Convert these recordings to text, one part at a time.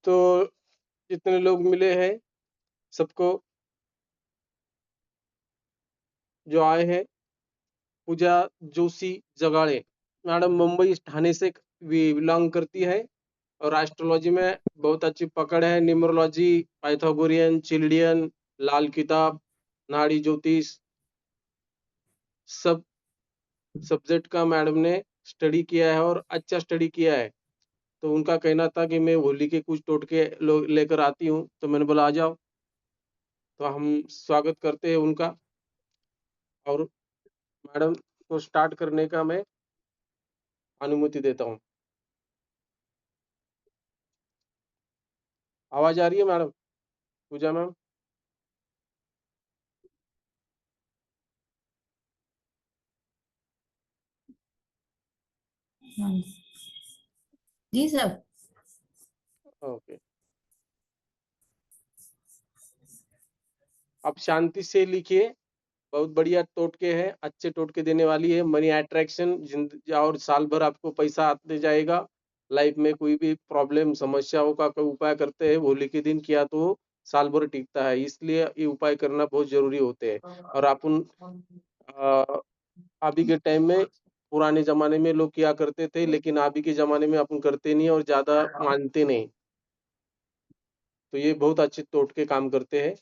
तो जितने लोग मिले हैं सबको जो आए हैं, पूजा जोशी जगाड़े मैडम मुंबई ठाणे से बिलोंग करती है और एस्ट्रोलॉजी में बहुत अच्छी पकड़ है। न्यूमरोलॉजी, पाइथागोरियन, चिल्डियन, लाल किताब, नाड़ी ज्योतिष सब सब्जेक्ट का मैडम ने स्टडी किया है और अच्छा स्टडी किया है। तो उनका कहना था कि मैं होली के कुछ टोटके लेकर आती हूँ, तो मैंने बोला आ जाओ। तो हम स्वागत करते हैं उनका और मैडम को स्टार्ट करने का मैं अनुमति देता हूँ। आवाज आ रही है मैडम? पूजा मैम? जी सर। ओके, अब शांति से लिखिए। बहुत बढ़िया टोटके हैं, अच्छे टोटके देने वाली है। मनी अट्रैक्शन और साल भर आपको पैसा आते जाएगा। लाइफ में कोई भी प्रॉब्लम समस्याओं का कोई उपाय करते हैं होली के दिन किया तो साल भर टिकता है, इसलिए ये उपाय करना बहुत जरूरी होते हैं। और अपन अभी के टाइम में पुराने जमाने में लोग किया करते थे, लेकिन अभी के जमाने में अपन करते नहीं और ज्यादा मानते नहीं। तो ये बहुत अच्छे टोटके काम करते हैं।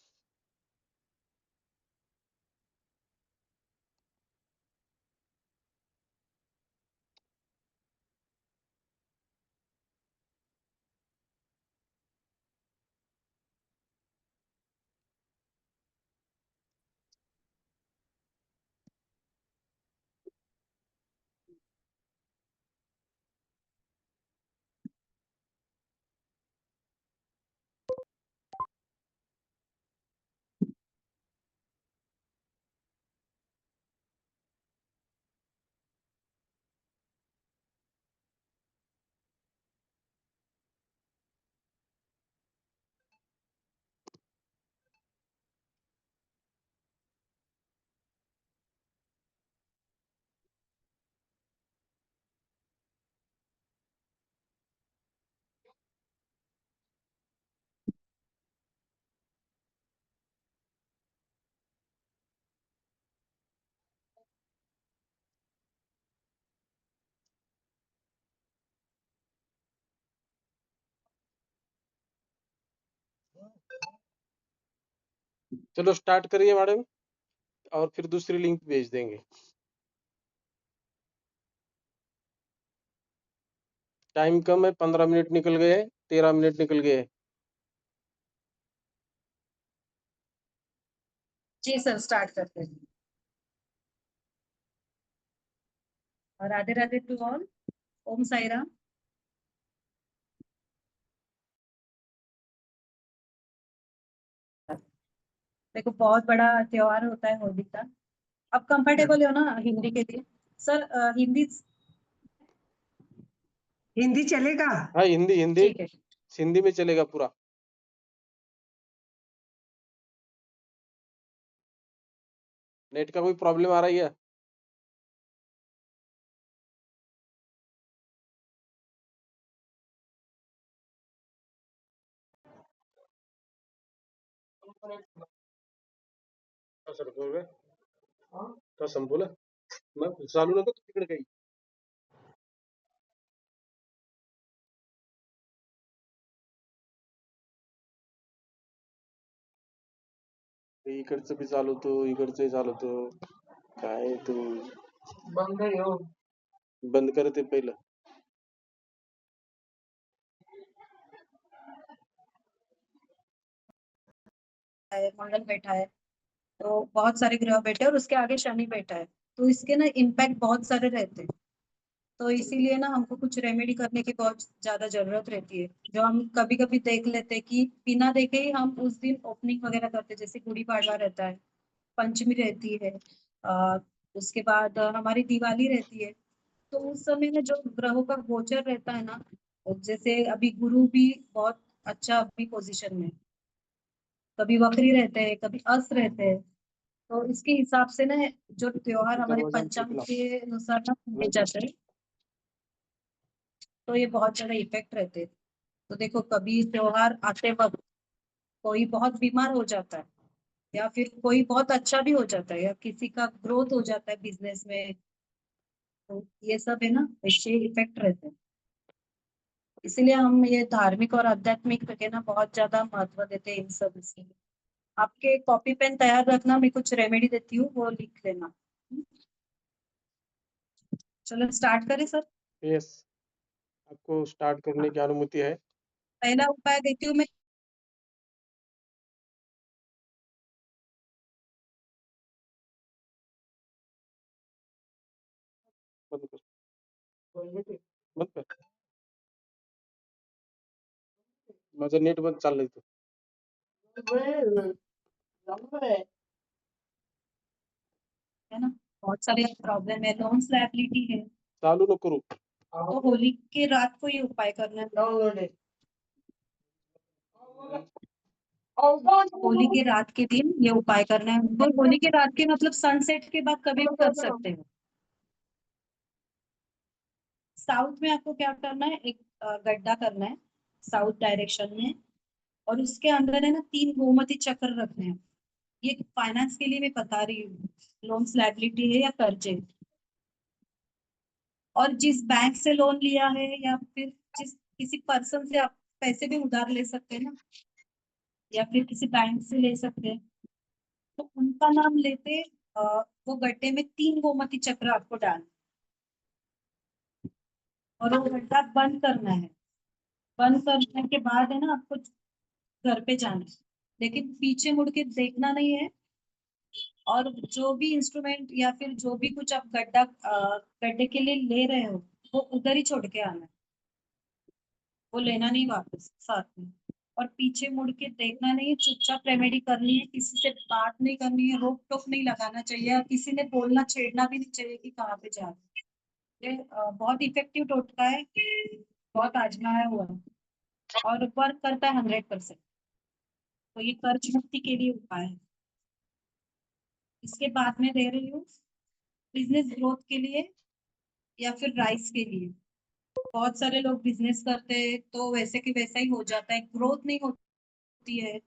चलो स्टार्ट करिए मैडम, और फिर दूसरी लिंक भेज देंगे। टाइम कम है, 15 मिनट निकल गए, 13 मिनट निकल गए। जी सर, स्टार्ट करते हैं। और राधे राधे टू ऑल। ओम साई राम। देखो, बहुत बड़ा त्योहार होता है होली का। अब कंफर्टेबल हो ना हिंदी के लिए? सर हिंदी हिंदी चलेगा? हाँ, हिंदी हिंदी ठीक है। हिंदी में चलेगा पूरा। नेट का कोई प्रॉब्लम आ रही है? सर बोल रहे तो संपूर्ण मग चालू नको तू तिकडे काही. ते इकडचं बी चालवतो, इकडचंही चालवतो. काय तू बंद आहे हो. बंद करते पहिलं. मंगल बैठा है, तो बहुत सारे ग्रह बैठे हैं और उसके आगे शनि बैठा है, तो इसके ना इम्पैक्ट बहुत सारे रहते हैं। तो इसीलिए ना हमको कुछ रेमेडी करने की बहुत ज्यादा जरूरत रहती है, जो हम कभी कभी देख लेते हैं कि बिना देखे ही हम उस दिन ओपनिंग वगैरह करते हैं। जैसे गुड़ी पाड़वा रहता है, पंचमी रहती है, आ, उसके बाद हमारी दिवाली रहती है। तो उस समय में जो ग्रहों का गोचर रहता है ना, जैसे अभी गुरु भी बहुत अच्छा अभी पोजीशन में है। कभी वक्री रहते हैं, कभी अस्त रहते हैं। तो इसके हिसाब से ना जो त्योहार हमारे दरवाजा पंचांग उचला. के अनुसार ना किए जाते हैं, तो ये बहुत ज्यादा इफेक्ट रहते हैं। तो देखो कभी त्योहार आते वक्त कोई बहुत बीमार हो जाता है, या फिर कोई बहुत अच्छा भी हो जाता है, या किसी का ग्रोथ हो जाता है बिजनेस में, तो ये सब है ना, इससे इफेक्ट रहते हैं। इसीलिए हम ये धार्मिक और आध्यात्मिक के ना बहुत ज्यादा महत्व देते हैं इन सब इसलिए। आपके कॉपी पेन तैयार रखना, मैं कुछ रेमेडी देती हूँ, वो लिख लेना। चलो स्टार्ट करें सर। यस, आपको स्टार्ट करने की अनुमति है। पहला उपाय देती हूँ मैं। बंद कर, बंद कर, माझं नेट बंद चाललंय तो है ना, बहुत सारे प्रॉब्लम है, लोन्स लायबिलिटी है, चालू नको करू। तो होली के रात को ये उपाय करना है। होली के रात के दिन ये उपाय करना है, और होली के रात के मतलब सनसेट के बाद कभी भी कर सकते हो। साउथ में आपको क्या करना है, एक गड्ढा करना है साउथ डायरेक्शन में, और उसके अंदर है ना 3 गोमती चक्र रखने हैं। ये फाइनेंस के लिए मैं बता रही हूँ, लोन्स लायबिलिटी है या कर्जे, और जिस बैंक से लोन लिया है या फिर जिस किसी पर्सन से आप पैसे भी उधार ले सकते हैं ना, या फिर किसी बैंक से ले सकते हैं, तो उनका नाम लेते अ, वो गड्ढे में 3 गोमती चक्र आपको डालना, और वो गड्ढा बंद करना है। बंद करने के बाद है ना आपको घर पे जाना है, लेकिन पीछे मुड़ के देखना नहीं है, और जो भी इंस्ट्रूमेंट या फिर जो भी कुछ आप गड्ढे के लिए ले रहे हो, वो उधर ही छोड़ के आना है, वो लेना नहीं वापस साथ में। और पीछे मुड़ के देखना नहीं है, चुपचाप रेमेडी करनी है, किसी से बात नहीं करनी है, रोक टोक नहीं लगाना चाहिए, और किसी ने बोलना छेड़ना भी नहीं चाहिए कि कहाँ पे जा रहे हैं। ये बहुत इफेक्टिव टोटका है, बहुत आजमाया हुआ है, और वर्क करता है 100%। तो ये कर्ज मुक्ति के लिए उपाय है। इसके बाद में दे रही हूँ बिजनेस ग्रोथ के लिए या फिर राइस के लिए। बहुत सारे लोग बिजनेस करते हैं तो वैसे कि वैसा ही हो जाता है, ग्रोथ नहीं होती है।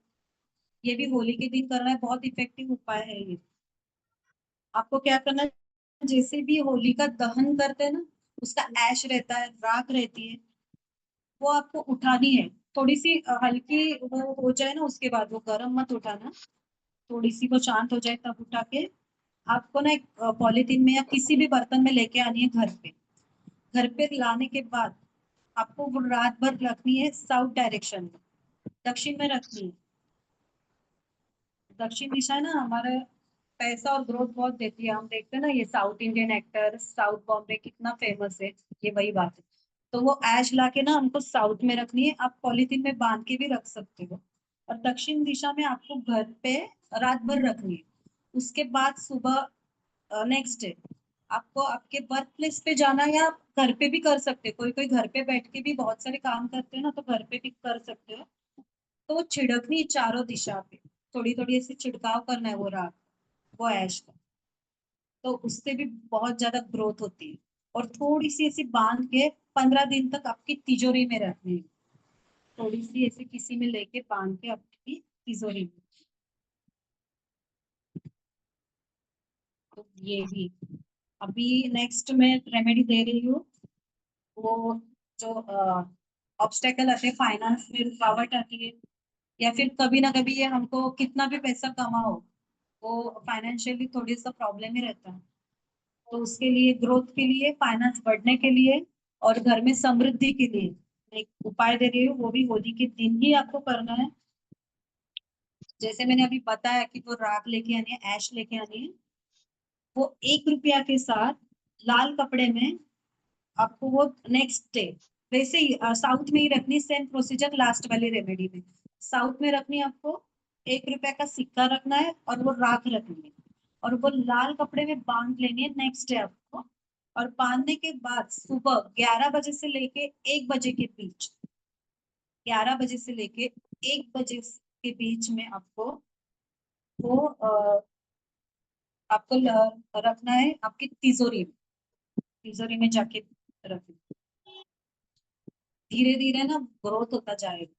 ये भी होली के दिन करना है, बहुत इफेक्टिव उपाय है ये। आपको क्या करना है, जैसे भी होली का दहन करते हैं ना, उसका ऐश रहता है, राख रहती है, वो आपको उठानी है। थोड़ी सी हल्की वो हो जाए ना, उसके बाद वो गर्म मत उठाना, थोड़ी सी वो शांत हो जाए तब उठा के आपको ना एक पॉलीथीन में या किसी भी बर्तन में लेके आनी है घर पे। घर पे लाने के बाद आपको वो रात भर रखनी है साउथ डायरेक्शन में, दक्षिण में रखनी है। दक्षिण दिशा ना हमारे पैसा और ग्रोथ बहुत देती है। हम देखते हैं ना, ये south Indian actor south Bombay कितना फेमस है, ये वही बात है। तो वो ऐश ला के ना हमको साउथ में रखनी है, आप पॉलिथीन में बांध के भी रख सकते हो। और दक्षिण दिशा में आपको घर पे रात भर रखनी है। उसके बाद सुबह नेक्स्ट डे आपको आपके वर्क प्लेस पे जाना, या आप घर पे भी कर सकते हो, कोई कोई घर पे बैठ के भी बहुत सारे काम करते हैं ना, तो घर पे भी कर सकते हो। तो वो छिड़कनी है चारों दिशा पे, थोड़ी थोड़ी ऐसे छिड़काव करना है वो रात, वो ऐश का। तो उससे भी बहुत ज्यादा ग्रोथ होती है। और थोड़ी सी ऐसी बांध के 15 दिन तक आपकी तिजोरी में रखनी है, थोड़ी सी ऐसे किसी में लेके बांध के आपकी तिजोरी में। तो ये भी अभी नेक्स्ट में रेमेडी दे रही हूँ, वो जो ऑब्स्टेकल आते हैं, फाइनेंस में रुकावट आती है, या फिर कभी ना कभी ये हमको कितना भी पैसा कमाओ, वो फाइनेंशियली थोड़ी सा प्रॉब्लम ही रहता है। तो उसके लिए, ग्रोथ के लिए, फाइनेंस बढ़ने के लिए, और घर में समृद्धि के लिए मैं एक उपाय दे रही हूँ, वो भी होली के दिन ही आपको करना है। जैसे मैंने अभी बताया कि वो राख लेके आनी है, ऐश लेके आनी है, वो 1 रुपया के साथ लाल कपड़े में आपको वो नेक्स्ट डे, वैसे ही साउथ में ही रखनी, सेम प्रोसीजर लास्ट वाली रेमेडी में। साउथ में रखनी है आपको, 1 रुपया का सिक्का रखना है, और वो राख रखनी है, और वो लाल कपड़े में बांध लेनी है नेक्स्ट डे आपको। और बांधने के बाद सुबह 11 बजे से लेके 1 बजे के बीच, 11 बजे से लेके 1 बजे के बीच में आपको वो आपको रखना है आपकी तिजोरी में, तिजोरी में जाके रखना। धीरे-धीरे ना ग्रोथ होता जाएगा।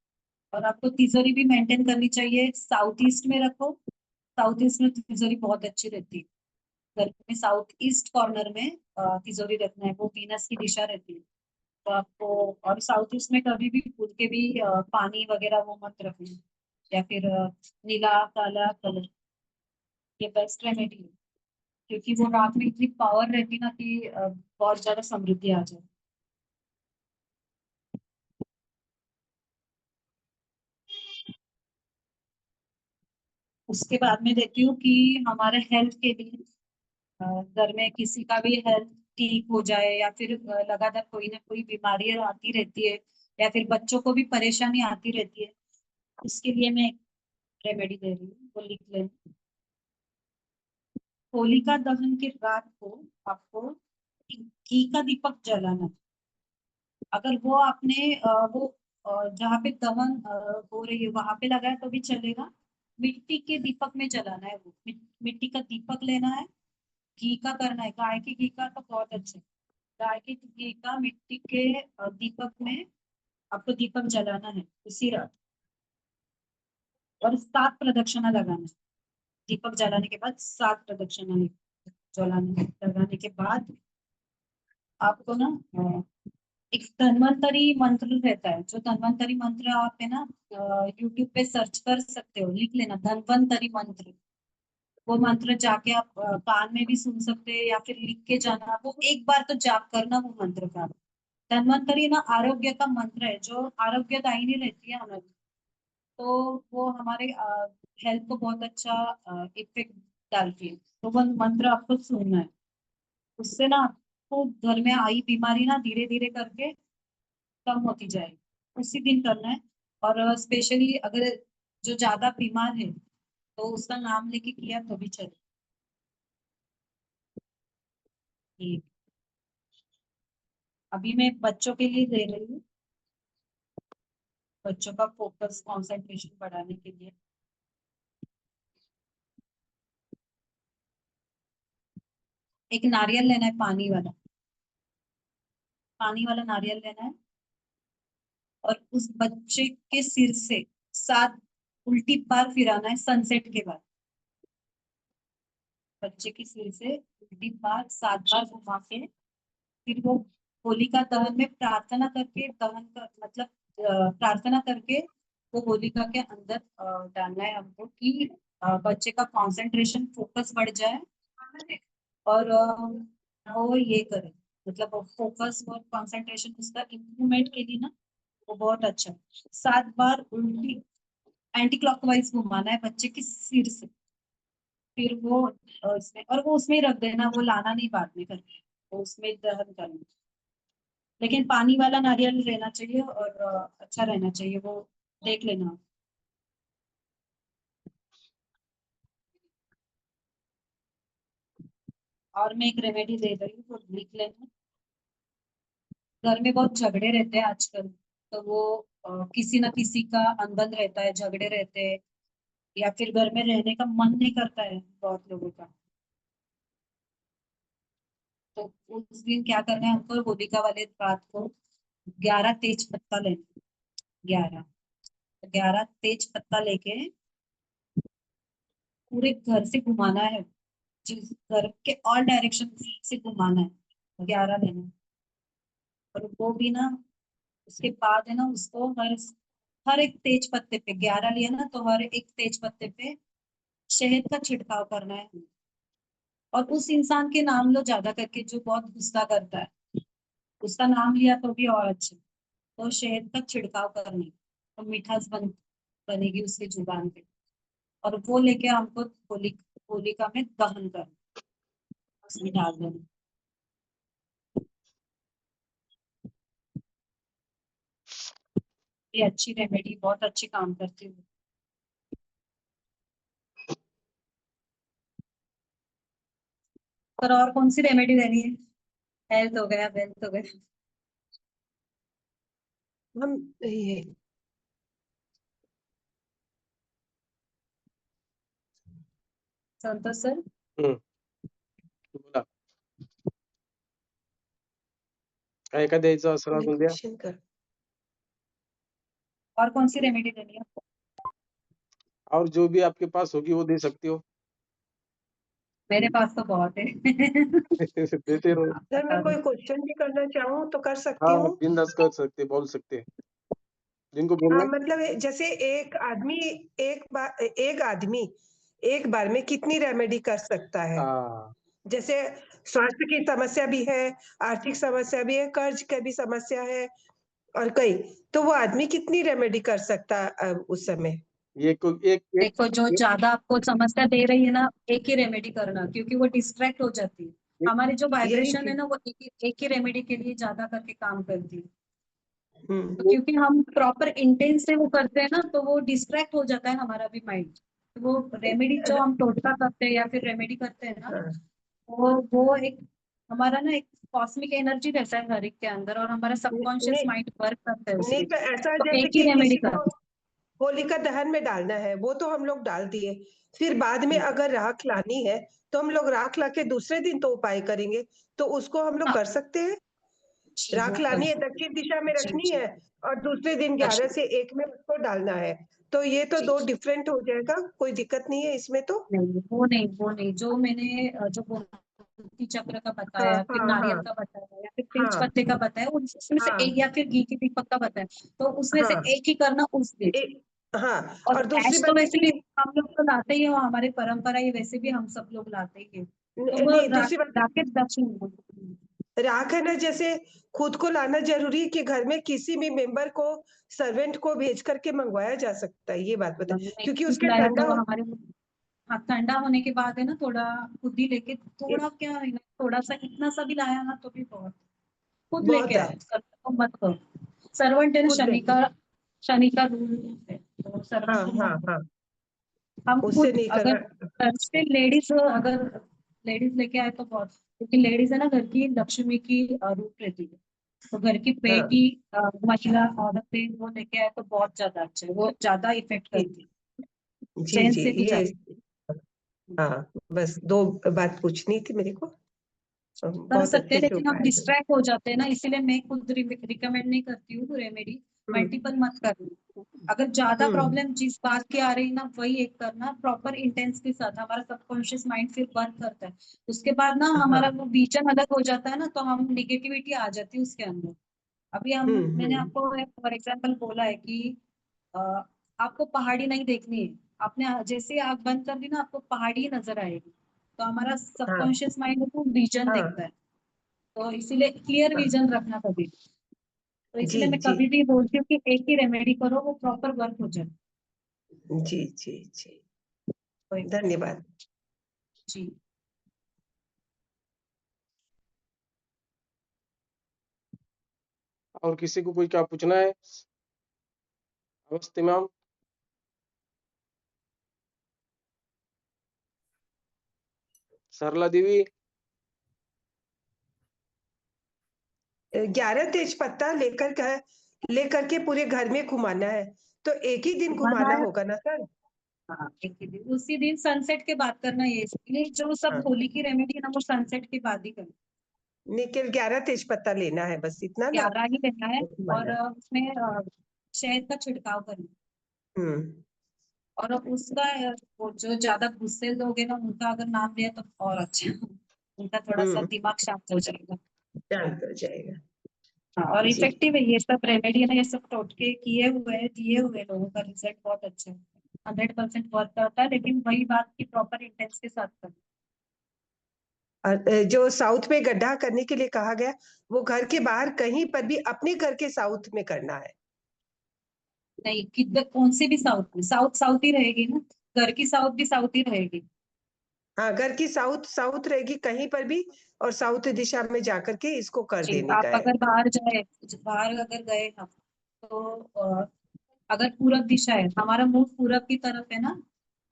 और आपको तिजोरी भी मेंटेन करनी चाहिए, साउथ ईस्ट में रखो। साउथ ईस्ट में तिजोरी बहुत अच्छी रहती है। घर में साउथ ईस्ट कॉर्नर में तिजोरी रखना है, वो वीनस की दिशा रहती है। तो आपको, और साउथ ईस्ट में कभी भी भूल के भी पानी वगैरह वो मत रखना, या फिर नीला काला कलर, ये बेस्ट रेमेडी है। क्योंकि वो रात में इतनी पावर रहती है ना कि बहुत ज्यादा समृद्धि आ जाए। उसके बाद में देखती हूँ कि हमारे हेल्थ के लिए, घर में किसी का भी हेल्थ ठीक हो जाए, या फिर लगातार कोई ना कोई बीमारी आती रहती है, या फिर बच्चों को भी परेशानी आती रहती है, उसके लिए मैं एक रेमेडी दे रही हूँ, वो लिख लें। होलिका दहन के रात को आपको घी का दीपक जलाना है। अगर वो आपने वो जहाँ पे दहन हो रही है वहां पे लगाया तो भी चलेगा। मिट्टी के दीपक में जलाना है वो, मिट्टी का दीपक लेना है, घी का करना है, गाय के घी का तो बहुत अच्छा है। गाय के घी का मिट्टी के दीपक में आपको दीपक जलाना है उसी रात, और 7 प्रदक्षिणा लगाना है। दीपक जलाने के बाद 7 प्रदक्षिणा जलाने लगाने के बाद आपको ना एक धन्वंतरी मंत्र रहता है। जो धन्वंतरी मंत्र आप है ना यूट्यूब पे सर्च कर सकते हो, लिख लेना धन्वंतरी मंत्र। वो मंत्र जाके आप कान में भी सुन सकते हैं, या फिर लिख के जाना, वो एक बार तो जाप करना वो मंत्र का। धन्वंतरी ना आरोग्य का मंत्र है, जो आरोग्यदायिनी रहती है हमारी। तो वो हमारे हेल्थ को बहुत अच्छा इफेक्ट डालती है। तो वो मंत्र आपको सुनना है, उससे ना आपको घर में आई बीमारी ना धीरे धीरे करके कम होती जाएगी। उसी दिन करना है। और स्पेशली अगर जो ज्यादा बीमार है तो उसका नाम लेके किया तो भी चले। ठीक। अभी मैं बच्चों के लिए दे रही हूँ, बच्चों का फोकस कंसंट्रेशन बढ़ाने के लिए। एक नारियल लेना है, पानी वाला नारियल लेना है, और उस बच्चे के सिर से 7 उल्टी बार फिराना है सनसेट के बाद। बच्चे के सिर से उल्टी बार 7 बार घुमा के, फिर वो होलिका दहन में प्रार्थना करके, दहन कर मतलब प्रार्थना करके वो होलिका के अंदर डालना है हमको, कि बच्चे का कंसंट्रेशन फोकस बढ़ जाए, और वो ये करे, मतलब फोकस और कंसंट्रेशन उसका इम्प्रूवमेंट के लिए ना वो बहुत अच्छा है। 7 बार उल्टी एंटी क्लॉकवाइज घुमाना है बच्चे के सिर से। फिर वो उसमें, और वो उसमें ही रख देना, वो लाना नहीं बाद में करके, वो उसमें दहन करना। लेकिन पानी वाला नारियल रहना चाहिए, और अच्छा रहना चाहिए वो, देख लेना। और मैं एक रेमेडी दे रही हूँ, वो लिख लेना। घर में बहुत झगड़े रहते हैं आजकल, तो वो किसी ना किसी का अनबन रहता है, झगड़े रहते हैं, या फिर घर में रहने का मन नहीं करता है बहुत लोगों का। तो उस दिन क्या करना है हमको, होलिका वाले रात को 11 तेज पत्ता लेना, 11, 11 तेज पत्ता लेके पूरे घर से घुमाना है, जिस घर के ऑल डायरेक्शन से घुमाना है, 11 लेना है। और वो भी ना, उसके बाद है ना उसको हर हर एक तेज पत्ते पे, 11 लिया ना तो हर एक तेज पत्ते पे शहद का छिड़काव करना है। और उस इंसान के नाम लो ज्यादा करके जो बहुत गुस्सा करता है, उसका नाम लिया तो भी और अच्छा। तो शहद का छिड़काव करना है, तो मिठास बनेगी उसकी जुबान पे। और वो लेके हमको होलिका में दहन करना, उसमें डाल देना। ये अच्छी रेमेडी, बहुत अच्छी काम करती है। पर और कौन सी रेमेडी देनी है? हेल्थ हो गया, वेल्थ हो गया। हम ये संतोष सर। हम्म, बोला काय का द्यायचं असं राहून द्या. क्वेश्चन कर और कौन सी रेमेडी देनी है आपको? और जो भी आपके पास होगी वो दे सकती हो। मेरे पास तो बहुत है। देते रहो। आप सर मैं बता कोई दो। क्वेश्चन भी करना चाहूँ तो कर सकती हाँ, हूँ? बिंदास कर सकते, बोल सकते। जिनको बोलना है। मतलब जैसे एक आदमी एक बार में कितनी रेमेडी कर सकता है? हाँ, जैसे स्वास्थ्य की समस्या भी है, आर्थिक समस्या भी है, कर्ज की भी समस्या है और कई, तो वो आदमी कितनी रेमेडी कर सकता उस समय? ये को एक एक देखो, जो ज्यादा आपको समस्या दे रही है ना, एक ही रेमेडी करना, क्योंकि वो डिस्ट्रैक्ट हो जाती है। एक हमारी जो यही वाइब्रेशन है चीज। ना, वो एक ही रेमेडी के लिए ज्यादा करके काम करती है। तो हम्म। क्योंकि हम प्रॉपर इंटेंस से वो करते हैं ना, तो वो डिस्ट्रैक्ट हो जाता है हमारा भी माइंड। तो वो रेमेडी जो हम टोटका करते हैं या फिर रेमेडी करते हैं ना, हाँ, वो एक हमारा ना एक कॉस्मिक एनर्जी रहता है हर एक के अंदर, और हमारा सबकॉन्शियस नहीं माइंड वर्क करता है नहीं उसमें। तो ऐसा तो जैसे एक ही कि रेमेडी किसी कर। को होलिका दहन में डालना है, वो तो हम लोग डाल दिए। फिर बाद में अगर राख लानी है, तो हम लोग राख लाके दूसरे दिन तो उपाय करेंगे, तो उसको हम लोग हाँ कर सकते हैं? जी, वो राख कर लानी है, सकते दक्षिण दिशा में हैं। जी रखनी जी। है और दूसरे दिन 11 दक्षिण। से 1 में उसको डालना है। तो ये तो जी 2 जी। डिफरेंट हो जाएगा, कोई दिक्कत नहीं है इसमें तो? नहीं, वो नहीं जो मैंने जो गोमती चक्र का हाँ, बताया, फिर हाँ, नारियल हाँ, का बताया, या फिर तेज हाँ, पत्ते का बताया, उसमें से हाँ, एक, या फिर घी के दीपक का बताया, तो उसमें से हाँ। एक ही करना उस दिन। हाँ, और और दूसरी ऐश तो बात है वैसे भी कि हम लोग तो लाते ही हो, हमारी परंपरा ही वैसे भी हम सब लोग लाते ही है, तो वो नहीं, दूसरी बात है राकेट दक्षिण। राख है ना, जैसे खुद को लाना जरूरी है कि घर में किसी भी मेंबर को, सर्वेंट को भेज करके मंगवाया जा सकता है? ये बात बताए, नहीं, क्योंकि खुद उसके लाया ठंडा तो हमारे, हाँ ठंडा होने के बाद है ना, थोड़ा खुद ही लेके, ये थोड़ा क्या है ना, थोड़ा सा इतना सा भी लाया ना तो भी बहुत। खुद लेके बहुत है। आओ, सर्वेंट को मत करो। सर्वेंट है ना, खुद लेके शनि का रूल है, तो हाँ, सर्वेंट को हाँ, मत करो। हाँ, हम उससे खुद नहीं अगर करना। घर से लेडीज, अगर लेडीज लेके आए तो बहुत, क्योंकि लेडीज है ना घर की लक्ष्मी की रूप रहती है। तो घर की हाँ, बेटी, महिला, औरतें वो लेके आए तो बहुत ज्यादा अच्छा है, वो ज्यादा इफेक्ट जी, करती है, जी, चैन जी, से भी ये ज्यादा। हाँ, बस 2 बात पूछनी थी मेरे को। कर बहुत सकते अच्छे हैं, से लेकिन हम उपाय करें। डिस्ट्रैक्ट हो जाते हैं ना, इसीलिए मैं खुद रिकमेंड नहीं करती हूँ रेमेडी। हुँ, मल्टीपल मत करना। अगर ज्यादा हुँ, प्रॉब्लम जिस बात की आ रही ना, वही एक करना प्रॉपर इंटेंस के साथ, हमारा सबकॉन्शियस माइंड फिर वर्क करता है। उसके बाद ना हाँ, हमारा वो विजन अलग हो जाता है ना, तो हम निगेटिविटी आ जाती है उसके अंदर। अभी हम, हुँ, मैंने हुँ, आपको फॉर एग्जाम्पल बोला है कि अ, आपको पहाड़ी नहीं देखनी है, आपने जैसे आग बंद कर दी ना, आपको पहाड़ी नजर आएगी। तो हमारा हाँ, सबकॉन्शियस माइंड है तो विजन हाँ, देखता है। तो इसीलिए क्लियर हाँ, विजन रखना कभी। तो जी, इसीलिए मैं जी, कभी भी बोलती हूँ कि एक ही रेमेडी करो, वो प्रॉपर वर्क हो जाए। जी, जी, जी। कोई धन्यवाद। जी। और किसी को कोई क्या पूछना है? नमस्ते मैम। सरला देवी। 11 तेज पत्ता लेकर के पूरे घर में घुमाना है, तो एक ही दिन घुमाना घुमाना है। होगा ना सर? हाँ, एक ही दिन, उसी दिन सनसेट के बाद करना, ये जो सब हाँ, होली की रेमेडी है ना, वो सनसेट के बाद ही करना। निकल 11 तेज पत्ता लेना है, बस इतना ना? 11 ही लेना है। और घुमाना है। उसमें शहद का छिड़काव करना। हुँ, और उसका वो जो ज्यादा गुस्से लोग हैं ना, उनका अगर नाम लिया तो और अच्छा। उनका थोड़ा सा हुँ, दिमाग शांत हो जाएगा। शांत हो जाएगा। हाँ, और जी, इफेक्टिव है ये सब रेमेडी है ना, ये सब टोटके किए हुए हैं, दिए हुए लोगों का रिजल्ट बहुत अच्छा है। 100% वर्क करता है, लेकिन वही बात की प्रॉपर इंटेंस के साथ करना। और जो साउथ में गड्ढा करने के लिए कहा गया, वो घर के बाहर कहीं पर भी अपने घर के साउथ में करना है? नहीं, किधर कौन से भी साउथ में, साउथ साउथ ही रहेगी ना, घर की साउथ भी साउथ ही रहेगी। हाँ, घर की साउथ साउथ रहेगी कहीं पर भी, और साउथ दिशा में जाकर के इसको कर जी, देने आप का है। अगर बाहर अगर गए ना, तो अगर पूरब दिशा है, हमारा मुंह पूरब की तरफ है ना,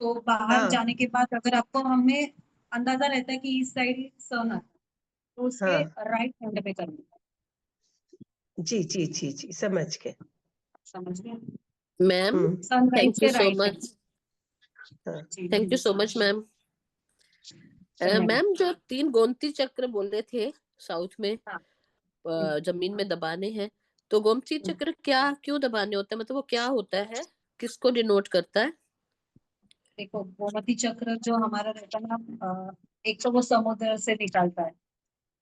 तो बाहर हाँ, जाने के बाद अगर आपको, हमें अंदाजा रहता है कि इस साइड सन आता है, तो उसके हाँ। राइट हैंड पे करना है। जी, जी, जी, जी, समझ गए। समझ गए? मैम, हुँ, सनराइज थैंक यू से सो राइट हैंड। मच। हाँ, जी thank you so much ma'am. धन्यवाद। मैम, जो 3 गोमती चक्र बोल रहे थे साउथ में हाँ। जमीन में दबाने हैं, तो गोमती चक्र क्या क्यों दबाने होते हैं, मतलब वो क्या होता है, किसको डिनोट करता है? देखो गोमती चक्र जो हमारा रहता है ना, एक तो वो समुद्र से निकलता है।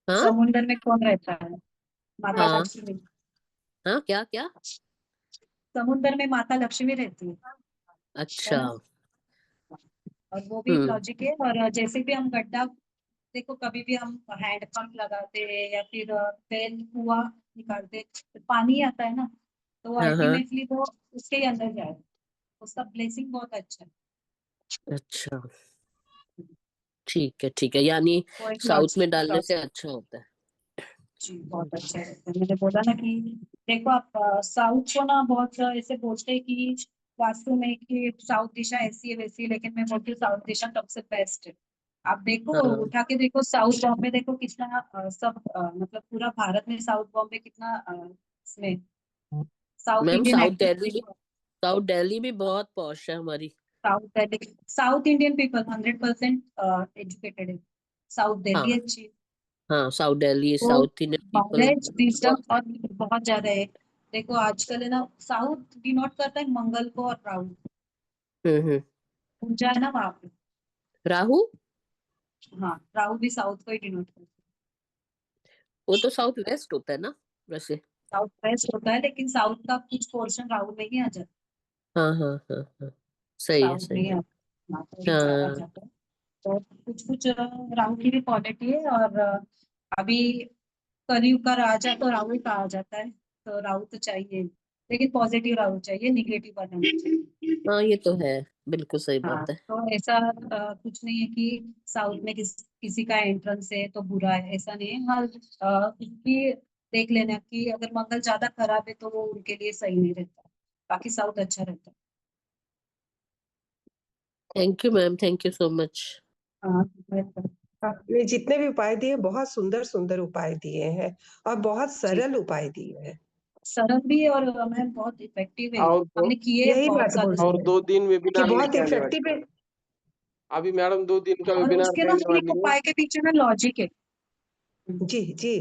हाँ समुद्र में कौन रहता है? माता हाँ लक्ष्मी। हाँ, क्या क्या? समुद्र में माता लक्ष्मी रहती है अच्छा। ना। और वो भी हम्म। लॉजिक है। और जैसे भी हम गड्ढा, देखो कभी भी हम हैंड पंप लगाते हैं या फिर वेल कुआं निकालते तो पानी आता है ना, तो हाँ हाँ। अल्टीमेटली वो उसके ही अंदर जाए। उसका ब्लेसिंग बहुत अच्छा है। अच्छा, ठीक है, यानी वो एक साउथ में लॉजिक डालने से लॉजिक अच्छा होता है। जी बहुत अच्छा है। तो मैंने बोला ना कि देखो आप साउथ को ना बहुत ऐसे बोलते हैं कि वास्तु में कि साउथ दिशा ऐसी है वैसी है, लेकिन मैं बोलती हूँ साउथ दिशा सबसे बेस्ट है। आप देखो, हाँ उठा के देखो साउथ बॉम्बे, देखो कितना सब मतलब पूरा भारत में साउथ बॉम्बे कितना इसमें south ma'am, Indian activity. South Delhi भी बहुत पॉश है हमारी। South Delhi, south Indian people 100% educated है। साउथ दिल्ली हाँ अच्छी है। हाँ, साउथ दिल्ली, तो south Indian people knowledge wisdom बहुत। और बहुत ज्यादा है। देखो आजकल है ना, साउथ डिनोट करता है मंगल को और राहु। हम्म। ऊर्जा है ना वहां पे। राहु? हाँ, राहु भी साउथ को ही डिनोट करता है। वो तो साउथ वेस्ट होता है ना वैसे। साउथ वेस्ट होता है, लेकिन साउथ का कुछ पोर्शन राहु में ही आ जाता हाँ हाँ हाँ हाँ, है। सही है साउथ में सही ही है। आ हाँ। जाता है। तो कुछ कुछ राहु की भी क्वालिटी है। और अभी कलयुग का राजा तो राहु ही कहा जाता है। तो राहु तो चाहिए, लेकिन पॉजिटिव राहु चाहिए, निगेटिव बनना नहीं चाहिए। हाँ, ये तो है, बिल्कुल सही हाँ, बात है। तो ऐसा कुछ नहीं है कि साउथ में किसी का एंट्रेंस है तो बुरा है, ऐसा नहीं है। हाँ, उसकी देख लेना कि अगर मंगल ज्यादा खराब है तो वो उनके लिए सही नहीं रहता। बाकी साउथ अच्छा रहता है। Thank you ma'am, thank you so much. हाँ, बिल्कुल। आपने जितने भी उपाय दिए बहुत सुंदर सुंदर उपाय दिए हैं और बहुत जी, सरल उपाय दिए हैं। सरल भी है और मैम बहुत इफेक्टिव है। और हमने किए यही बहुत बात सालों बोल से। रही और है 2 दिन कि वेबिनार बहुत लेके आने वाली इफेक्टिव है। अभी मैडम 2 दिन का और वेबिनार उसके ना करने हर एक वाली है। उपाय के पीछे ना लॉजिक है। जी जी।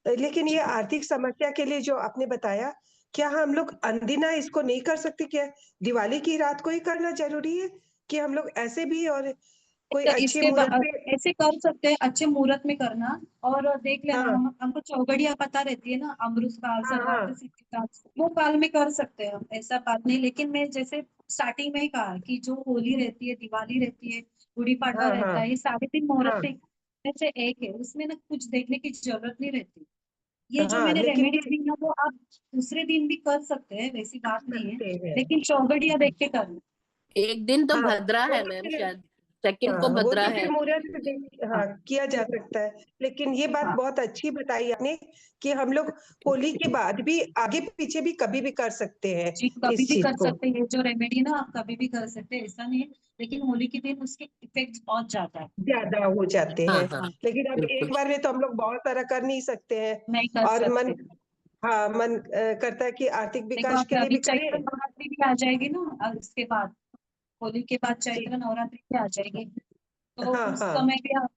लेकिन ये आर्थिक समस्या के लिए जो आपने बताया, क्या हम लोग अनदिना इसको नहीं कर सकते क्या? दिवाली की रात को ही करना जरूरी है कि हम लोग ऐसे भी और कोई तो अच्छे इसके मुहूर्त पे? ऐसे कर सकते हैं अच्छे मुहूर्त में करना। और देख लेना, हाँ हमको चौगड़िया पता रहती है ना, अमृत काल, हाँ सर्वार्थ हाँ सिद्धि काल, वो काल में कर सकते हैं हम, ऐसा बात नहीं। लेकिन मैं जैसे स्टार्टिंग में ही कहा कि जो होली रहती है, दिवाली रहती है, गुड़ी पड़वा हाँ हाँ रहता है, ये साढ़े तीन मुहूर्त हाँ में से एक है। उसमें ना कुछ देखने की जरूरत नहीं रहती। ये जो हाँ, मैंने लेकिन रेमेडीज ये दी ना, वो आप दूसरे दिन भी कर सकते हैं, वैसी कर बात नहीं है। सकते हैं। लेकिन चौगड़िया देख के करना। एक दिन तो हाँ भद्रा वो है तो मैम, फिर शायद सेकंड को हाँ वो भद्रा तो फिर है। मुहूर्त हाँ हाँ किया जा सकता है। लेकिन ये बात हाँ बहुत अच्छी बताई आपने कि हम लोग होली के बाद भी आगे पीछे भी कभी भी कर सकते हैं जी, कभी इस भी चीज कर को। सकते हैं। ये जो रेमेडी ना आप कभी भी कर सकते हैं, ऐसा नहीं है। लेकिन होली के दिन उसके इफेक्ट बहुत ज्यादा है। ज्यादा हो जाते हाँ हैं। हाँ, हाँ, लेकिन अब बिल्कुल। एक बार में तो हम लोग बहुत सारा कर नहीं सकते हैं। नहीं कर और मन सकते। हाँ मन करता है कि आर्थिक देखो विकास आप के लिए अभी भी चैत्र करें। नवरात्रि भी आ जाएगी ना, इसके बाद होली के बाद जी चैत्र नवरात्रि भी आ जाएगी। तो हाँ उस हाँ समय भी आप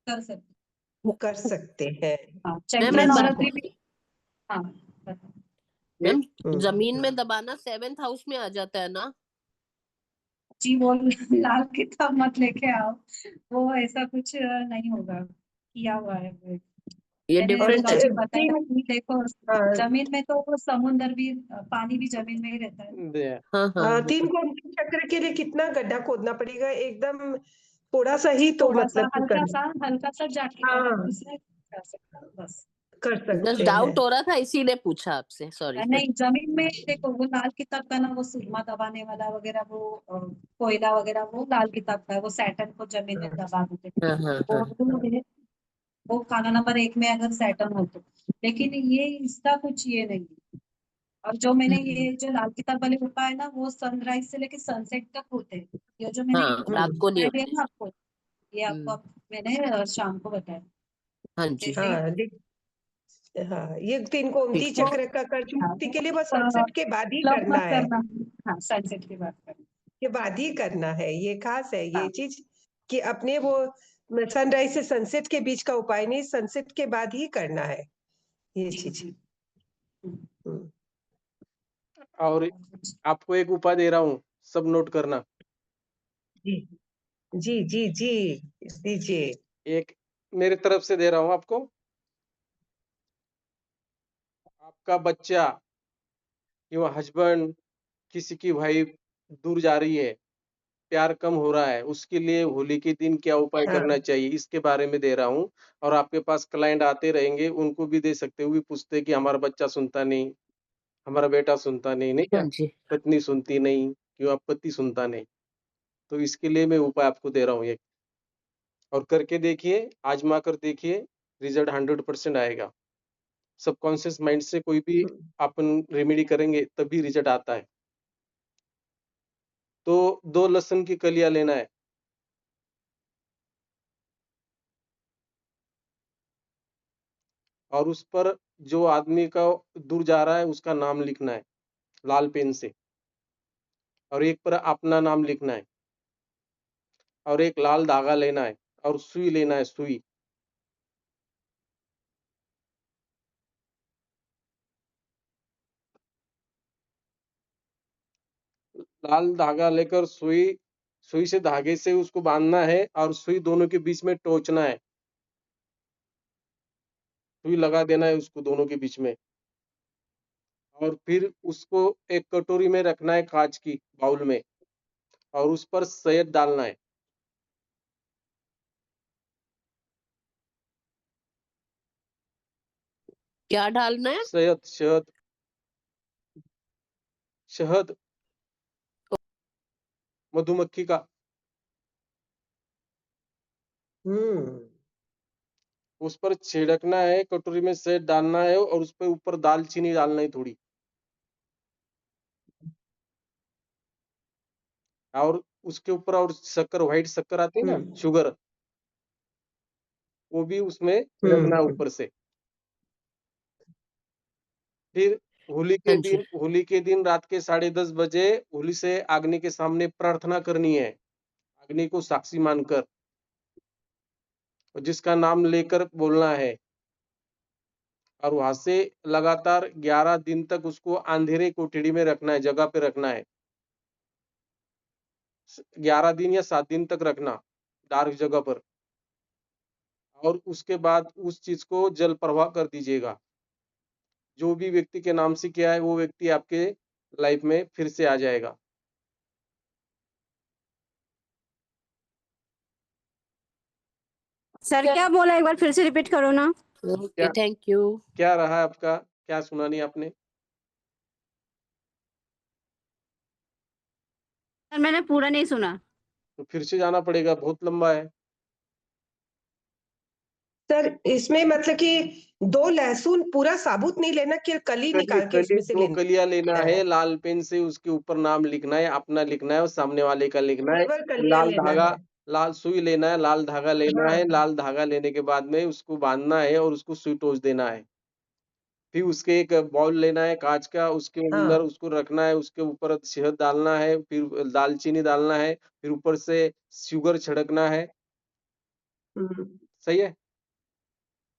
कर सकते वो कर सकते हैं। हैं। हाँ, मैम चैत्र ये एक बात, चीज नवरात्रि भी। हाँ, बताओ। ये मैम हम्म। जमीन में दबाना 7th हाउस में आ जाता है ना? जी, वो लाल किताब मत लेके आओ। वो ऐसा कुछ नहीं होगा, किया हुआ है वो। ये मैंने और डिफरेंट है। लॉजिक बताया तीन कि देखो, हाँ जमीन में तो वो समुंदर भी, पानी भी जमीन में ही रहता है। दे हाँ हाँ, वो तीन तो। कोण के चक्र के लिए कितना गड्ढा खोदना पड़ेगा? एकदम थोड़ा सा ही तो थोड़ा सा, मतलब कि करना। हल्का सा जाके हाँ उसमें कर सकते हो बस। कर जस्ट सकते हैं। डाउट हो रहा था, इसीलिए पूछा आपसे, सॉरी। नहीं, जमीन में देखो वो लाल किताब का ना, वो सुरमा दबाने वाला वगैरह, वो कोयला वगैरह, वो लाल किताब का है। वो सैटर्न को जमीन में हाँ दबा देते हैं। हाँ हाँ हाँ वो है, वो खाना नंबर 1 में अगर सैटर्न हो तो। लेकिन ये इसका कुछ ये नहीं है। और जो मैंने हम्म, ये जो लाल किताब वाले उपाय है ना, वो सनराइज से लेके सनसेट तक होते हैं। ये जो मैंने हाँ, रात को नहीं उपाय दिया होते। ना आपको, ये आपको हम्म, मैंने शाम को बताया। हाँ जी। जैसे ही हाँ हाँ ये तीन कोमती ठीक है। वो, चक्र का कर्ज हाँ, मुक्ति के लिए बस वो सनसेट के बाद ही क्लब करना मत है। करना। हाँ, सनसेट की बात करना। के बाद ही करना है, ये खास है ये हाँ चीज कि अपने वो सनराइज से सनसेट के बीच का उपाय नहीं, सनसेट के बाद ही करना है ये जी चीज। जी। हम्म, और आपको एक उपाय दे रहा हूँ, सब नोट करना। जी जी जी जी दीजिए। एक मेरे तरफ से दे रहा हूँ आपको। आपका बच्चा या हस्बैंड, किसी की वाइफ दूर जा रही है, प्यार कम हो रहा है, उसके लिए होली के दिन क्या उपाय हाँ करना चाहिए, इसके बारे में दे रहा हूँ। और आपके पास क्लाइंट आते रहेंगे, उनको भी दे सकते हो, वो भी पूछते हैं कि हमारा बच्चा सुनता नहीं, हमारा बेटा सुनता नहीं, नहीं हाँ क्या? जी। पत्नी सुनती नहीं, क्यों पति सुनता नहीं। तो इसके लिए मैं उपाय आपको दे रहा हूँ एक, और करके देखिए, आजमा कर देखिए, रिजल्ट 100% आएगा। सबकॉन्शियस माइंड से कोई भी अपन रेमेडी करेंगे तभी रिजल्ट आता है। तो 2 लहसुन की कलियां लेना है, और उस पर जो आदमी का दूर जा रहा है उसका नाम लिखना है लाल पेन से, और एक पर अपना नाम लिखना है, और एक लाल धागा लेना है, और सुई लेना है, सुई। लाल धागा लेकर सुई, सुई से धागे से उसको बांधना है, और सुई दोनों के बीच में टोचना है, सुई लगा देना है उसको दोनों के बीच में। और फिर उसको एक कटोरी में रखना है, कांच की बाउल में, और उस पर शहद डालना है। क्या डालना है? शहद, शहद, शहद, मधुमक्खी का। हम्म उस पर छिड़कना है, कटोरी में शहद डालना है, और उस पर ऊपर दालचीनी डालना है थोड़ी, और उसके ऊपर और शक्कर, व्हाइट शक्कर आती है ना, हम्म शुगर, वो भी उसमें छिड़कना है हम्म ऊपर से। फिर हाँ जी। होली के दिन रात के 10:30 बजे होली से अग्नि के सामने प्रार्थना करनी है, अग्नि को साक्षी मानकर, और जिसका नाम लेकर बोलना है। और वहां से लगातार 11 दिन तक उसको अंधेरे कोठरी में रखना है, जगह पे रखना है। 11 दिन या 7 दिन तक रखना, डार्क जगह पर। और उसके बाद उस चीज को जल प्रवाह कर दीजिएगा। जो भी व्यक्ति के नाम से किया है वो व्यक्ति आपके लाइफ में फिर से आ जाएगा। सर क्या बोला, एक बार फिर से रिपीट करो ना। ओके, क्या थैंक यू। क्या रहा आपका, क्या सुना नहीं आपने? सर मैंने पूरा नहीं सुना। तो फिर से जाना पड़ेगा, बहुत लंबा है। सर इसमें मतलब कि 2 लहसुन पूरा साबुत नहीं लेना, कि कली कली निकाल के कली उसमें से 2 कलियां लेना लेना है, है, लाल पेन से उसके ऊपर नाम लिखना है, अपना लिखना है और सामने वाले का लिखना है। केवल कलियां लाल लेना धागा, है। लाल सुई लेना है, लाल धागा लेना हाँ है, लाल धागा लेने के बाद में उसको बांधना है और उसको सुई टोच देना है। फिर उसके एक बाउल लेना है कांच का, उसके अंदर हाँ उसको रखना है, उसके ऊपर शहद डालना है, फिर दालचीनी डालना है, फिर ऊपर से शुगर छिड़कना है। हम्म सही है?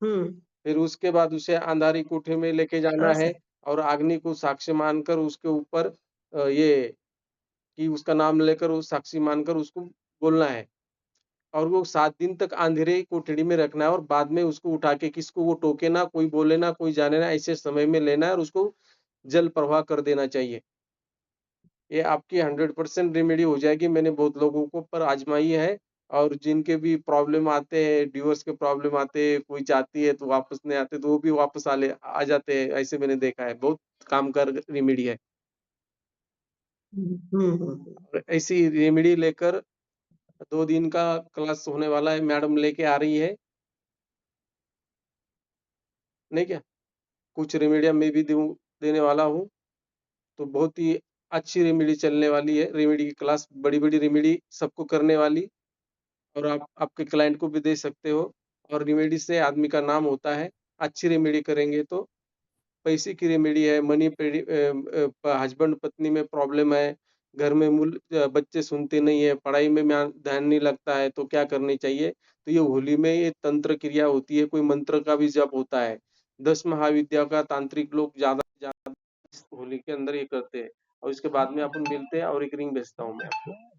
हम्म फिर उसके बाद उसे अंधारी कोठरी में लेके जाना हाँ है, सर। और अग्नि को साक्षी मानकर उसके ऊपर ये कि उसका नाम लेकर वो साक्षी मानकर उसको बोलना है। और वो 7 दिन तक अंधेरे कोठरी में रखना है, और बाद में उसको उठा के किसको वो टोके ना, कोई बोले ना, कोई जाने ना, ऐसे समय में लेना है और उसको जल प्रवाह कर देना चाहिए। ये आपकी 100% रेमेडी हो जाएगी। मैंने बहुत लोगों को पर आजमाई है, और जिनके भी प्रॉब्लम आते हैं, डिवोर्स के प्रॉब्लम आते हैं, कोई चाहती है तो वापस नहीं आते, तो वो भी वापस आ जाते हैं। ऐसे मैंने देखा है, बहुत काम कर रेमेडी है। हम्म। और ऐसी रेमेडी लेकर 2 दिन का क्लास होने वाला है, मैडम लेके आ रही है, नहीं क्या? कुछ रेमेडियाँ मैं भी दूँ देने वाला हूँ, तो बहुत ही अच्छी रेमेडी चलने वाली है। रेमेडी की क्लास, बड़ी-बड़ी रेमेडी सबको करने वाली, और आप आपके क्लाइंट को भी दे सकते हो। और रेमेडी से आदमी का नाम होता है। अच्छी रेमेडी करेंगे तो पैसे की रेमेडी है, हस्बैंड पत्नी में प्रॉब्लम है, घर में बच्चे सुनते नहीं है, पढ़ाई में ध्यान नहीं लगता है, तो क्या करनी चाहिए? तो ये होली में ये तंत्र क्रिया होती है, कोई मंत्र का भी जप होता है। 10 महाविद्या का तांत्रिक लोग ज़्यादा होली के अंदर ये करते हैं और इसके बाद में अपन मिलते हैं और एक रिंग भेजता हूँ मैं आपको।